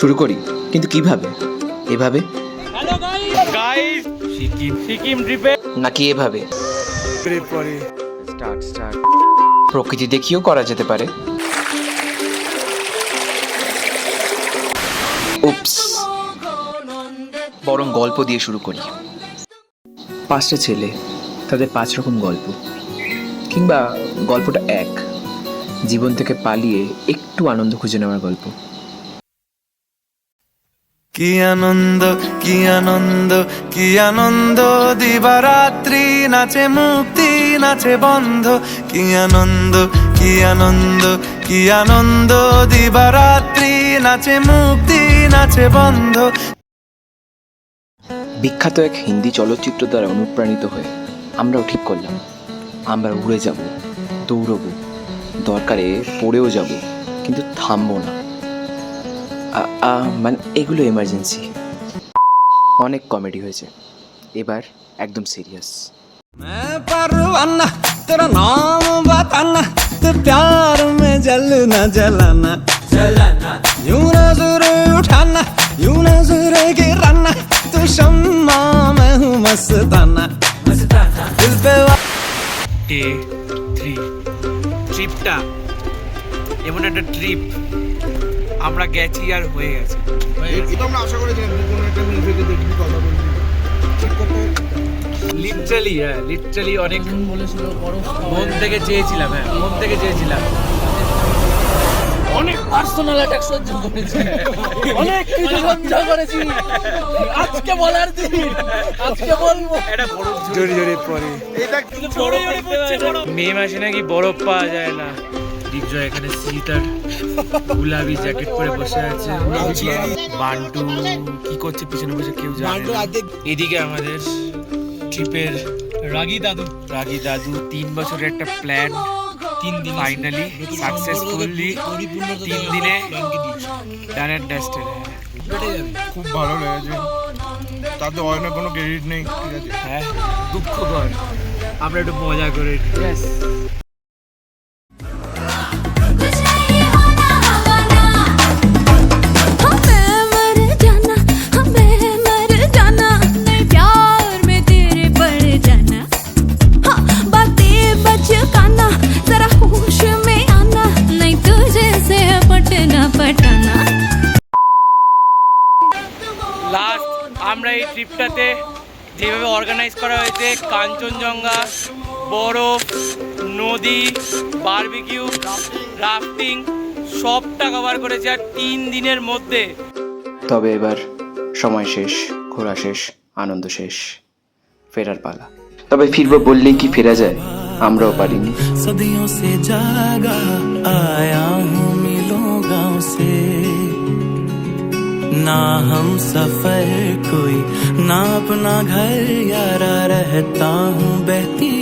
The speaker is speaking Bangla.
শুরু করি, কিন্তু কিভাবে? এভাবে হ্যালো গাইস, সিকিম ট্রিপে নাকি এভাবে? পরে স্টার্ট প্রকৃতি দেখিও করা যেতে পারে। উপস, বরং গল্প দিয়ে শুরু করি। 5টা ছেলে, তাদের 5 রকম গল্প, কিংবা গল্পটা এক, জীবন থেকে পালিয়ে একটু আনন্দ খুঁজে নেওয়ার গল্প। কি আনন্দ, কি আনন্দ, কি আনন্দ, দিবারাত্রি নাচে মুক্তি, নাচে বন্ধ। কি আনন্দ, কি আনন্দ, কি আনন্দ, দিবারাত্রি নাচে মুক্তি, নাচে বন্ধ। বিখ্যাত এক হিন্দি চলচ্চিত্র দ্বারা অনুপ্রাণিত হয়ে আমরাও ঠিক করলাম, আমরা উড়ে যাব, দৌড়বো, দরকারে পড়েও যাব, কিন্তু থামবো না। মানে এগুলো এমার্জেন্সি। অনেক কমেডি হয়েছে, এবার একদম সিরিয়াস। मैं परवाना तेरा नाम बताना, तो प्यार में जलना जलाना, जलाना यूं नजर उठाना, यूं नजर गिराना, तू शम्मा मैं हूँ मस्ताना, मस्ताना दिल पे ডে 3 ট্রিপটা এমন একটা ট্রিপ আমরা গেছি আর হয়ে গেছে। এটা আমরা আশা করেছিলাম যে কোনো একটা মিউজিকে দেখবি, কথা বলবি, ঠিক কথা। লিটারালি অনেক মন থেকে চেয়েছিলাম, মন থেকে চেয়েছিলাম। অনেক পার্সোনাল অ্যাটাক সহ্য করেছি, অনেক কিছু সহ্য করেছি। আজকে বলার দিন, আজকে বলবো। এটা বরফ জোরে পরে, এটা মে মাসে নাকি বরফ পাওয়া যায় না। দীপজয় এখানে শীত আর গুলাবি জ্যাকেট পরে বসে আছে। বান্টু কি করছে পিছনে বসে কেউ জানে না। এদিকে আমাদের ট্রিপের রাগী দাদু 3 বছরের একটা প্ল্যান 3 দিন ফাইনালি সাকসেসফুলি 3 দিনে ডান অ্যান্ড ডাস্টেড। খুব ভালো লেগেছে, তাতে অনেক কোনো ক্রেডিট নেই, ঠিক আছে। হ্যাঁ, দুঃখকর, আমরা একটু মজা করে। লাস্ট আমরা এই ট্রিপটাতে যেভাবে অর্গানাইজ করা হয়েছে, কাঞ্চনজঙ্ঘা, বরফ, নদী, বারবিকিউ, রাফটিং সবটা কভার করেছে আর 3 দিনের মধ্যে। তবে এবার সময় শেষ, ঘোরা শেষ, আনন্দ শেষ, ফেরার পালা। তবে ফিরবো বললেই কি ফেরা যায়? আমরাও পারিনি। सदियों से जागा आया हूँ मिलों गाँव से, ना हम सफर कोई, ना अपना घर यारा, रहता हूँ बहती